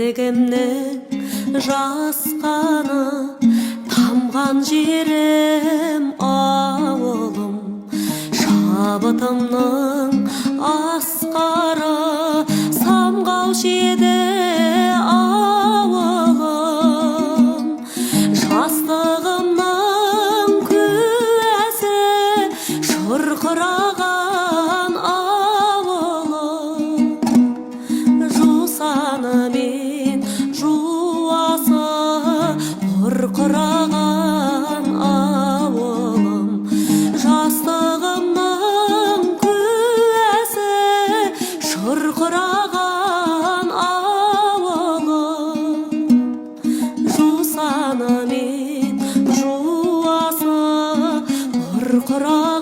дегемнің жасқаны тамған жерім ауылым, шабытымның асқары самғаушы еді ауылым. Жастығымның куәсі шұрқыраған ауылым, жусаны мен жуасы құрқыраған ауылым. Жастығымның куәсі шұрқыраған ауылым, жусаны мен жуасы құрқыраған